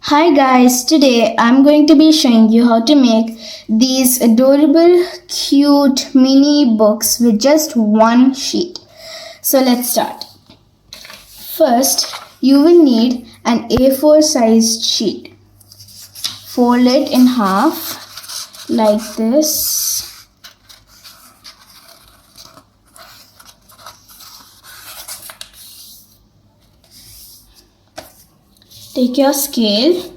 Hi guys, today I'm going to be showing you how to make these adorable, cute mini books with just one sheet. So let's start. First, you will need an A4 sized sheet. Fold it in half like this. Take your scale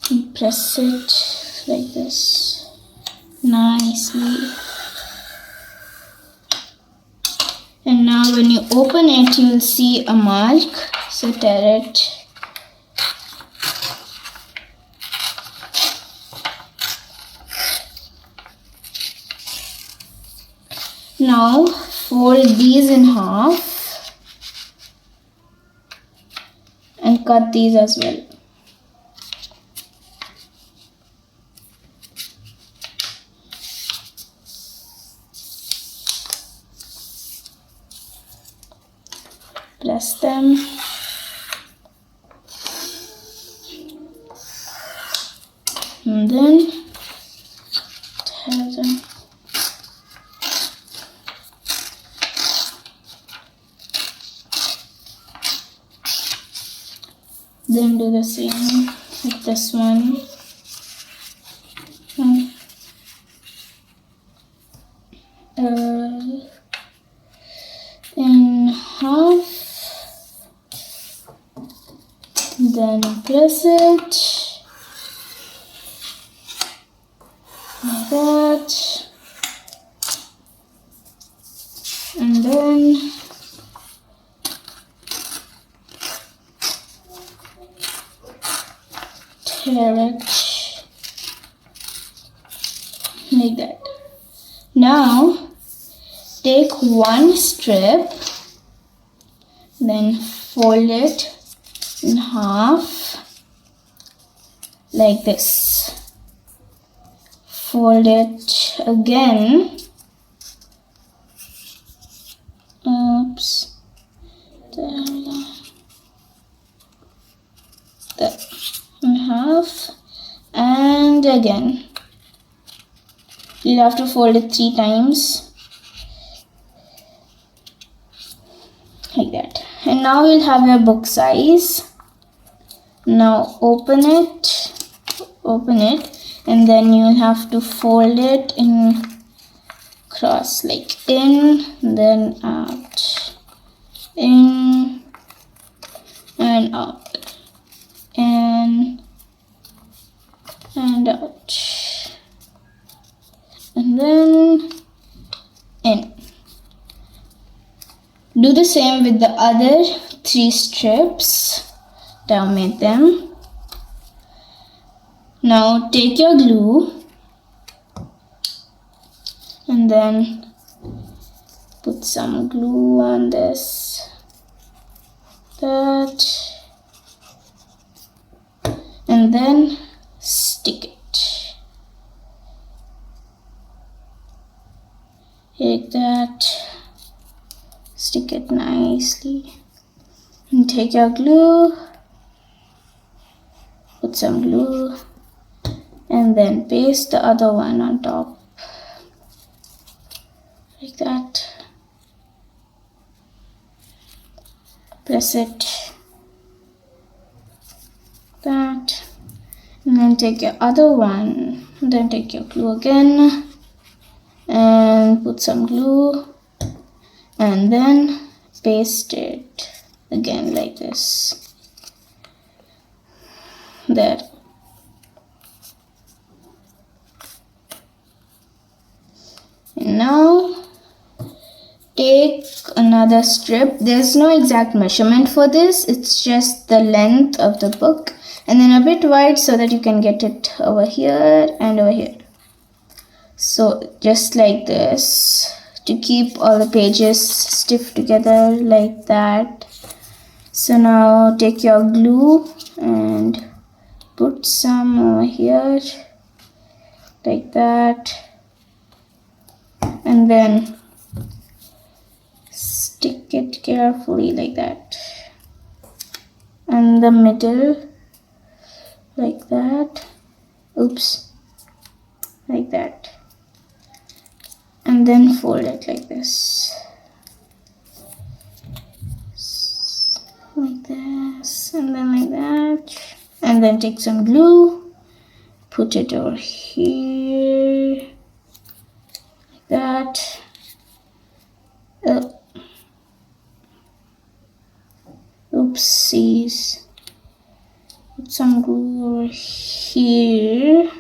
and press it like this nicely. And now when you open it, you will see a mark. So tear it. Now fold these in half. And cut these as well. Press them. And then tear them. Then do the same with this one. In half. Then press it like that. And then tear it like that. Now take one strip, then fold it in half like this. Fold it again. Oops. There. In half and again. You'll have to fold it 3 times like that. And now you'll have your book size. Now open it, and then you'll have to fold it in cross, like in, then out, in and out, in and out, and then in. Do the same with the other 3 strips. Terminate them. Now take your glue and then put some glue on this, that, and then stick it like that. Stick it nicely and take your glue, put some glue, and then paste the other one on top like that. Press it, that, and then take your other one, and then take your glue again and put some glue, and then paste it again like this. There. And now take another strip. There's no exact measurement for this, it's just the length of the book, and then a bit wide so that you can get it over here and over here. So just like this, to keep all the pages stiff together like that. So now take your glue and put some over here like that, and then stick it carefully like that, and the middle like that, oops, like that, and then fold it like this, like this, and then like that, and then take some glue, put it over here like that. Oopsies. Put some glue over here,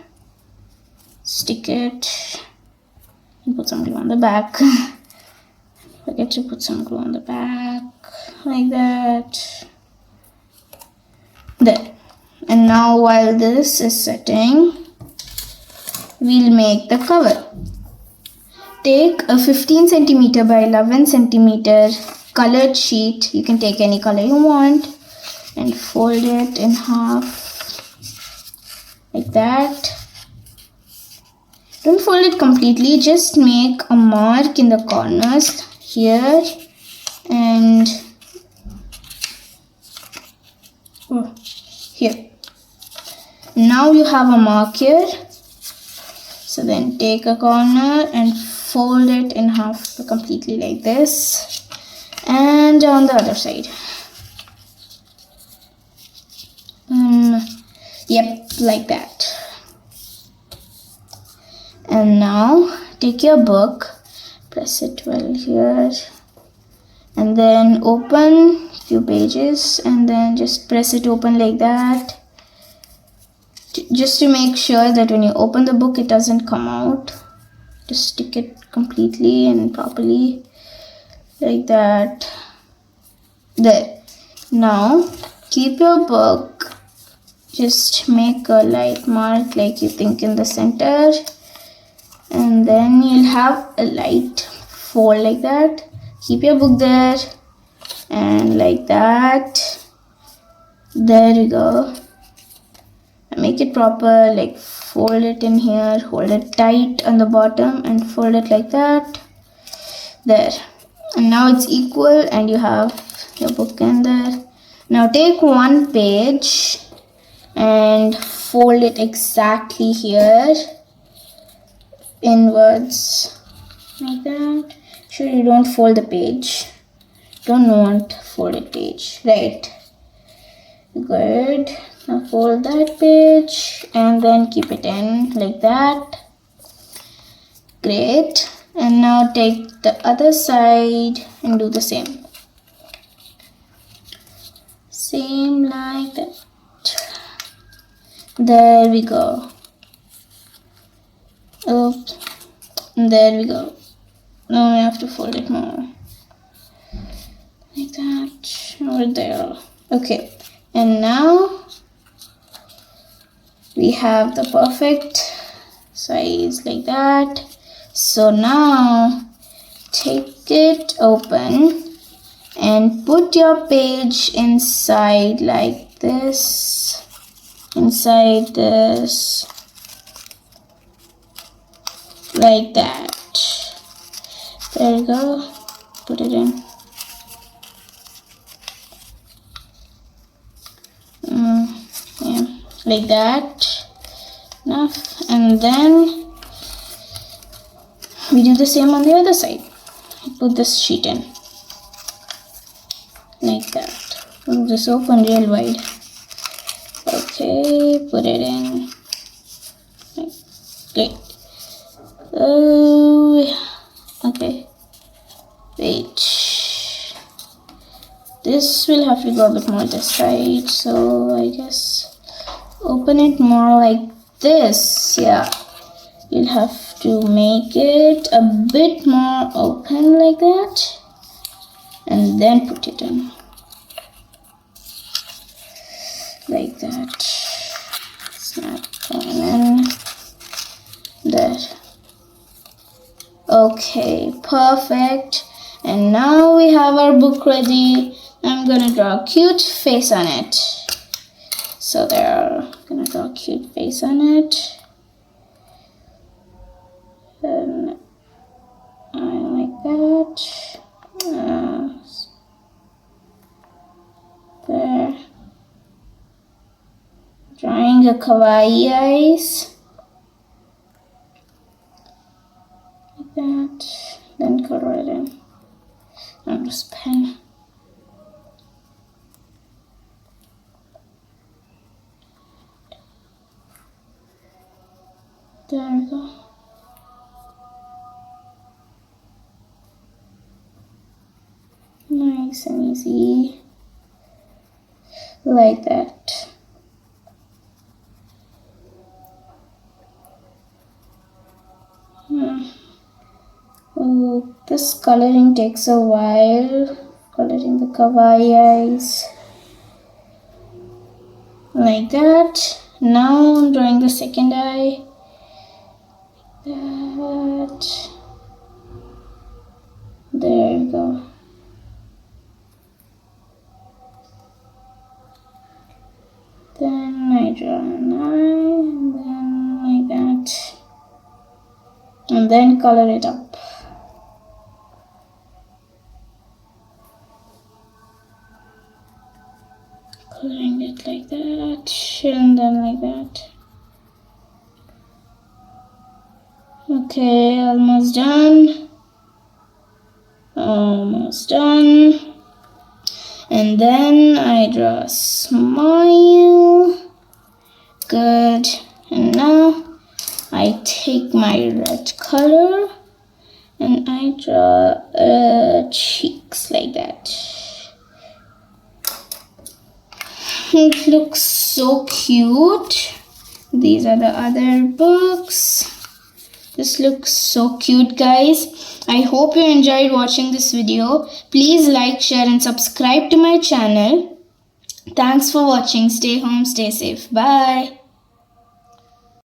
stick it, and put some glue on the back. Forget to put some glue on the back like that. There. And now while this is setting, we'll make the cover. Take a 15 centimeter by 11 centimeter colored sheet. You can take any color you want and fold it in half like that. Don't fold it completely, just make a mark in the corners here and here. Now you have a mark here, so then take a corner and fold it in half completely like this, and on the other side. Yep, like that. And now take your book, press it well here, and then open few pages, and then just press it open like that, just to make sure that when you open the book it doesn't come out. Just stick it completely and properly like that. There. Now keep your book, just make a light mark like you think in the center, and then you'll have a light fold like that. Keep your book there and like that. There you go. Make it proper, like fold it in here, hold it tight on the bottom and fold it like that. There. And now it's equal and you have your book in there. Now take one page and fold it exactly here inwards like that. Sure you don't fold the page. Don't want folded page. Right. Good. Now fold that page and then keep it in like that. Great. And now take the other side and do the same. Same like that. There we go. Oops. There we go. Now we have to fold it more. Like that. Over there. Okay. And now we have the perfect size like that. So now take it open and put your page inside like this, inside this, like that. There you go. Put it in. Yeah, like that. Enough. And then we do the same on the other side. Put this sheet in like that. Move this open real wide. Okay, put it in. Great. Oh, okay. Wait. This will have to go a bit more this side, so I guess open it more like this. Yeah, you'll have to make it a bit more open like that and then put it in like that. Snap going in there. Okay, perfect. And now we have our book ready. I'm gonna draw a cute face on it. So there, I'm gonna draw a cute face on it. And like that. the kawaii eyes. Like that. Then color it in. Not this pen. There we go. Nice and easy. Like that. Oh, this coloring takes a while. Coloring the kawaii eyes. Like that. Now I'm drawing the second eye. That. There we go. Then I draw an eye, and then like that. And then color it up. Coloring it like that, and then like that. Okay, almost done. Almost done. And then I draw a smile. Good. And now I take my red color and I draw cheeks like that. It looks so cute. These are the other books. This looks so cute, guys. I hope you enjoyed watching this video. Please like, share and subscribe to my channel. Thanks for watching. Stay home, stay safe. Bye.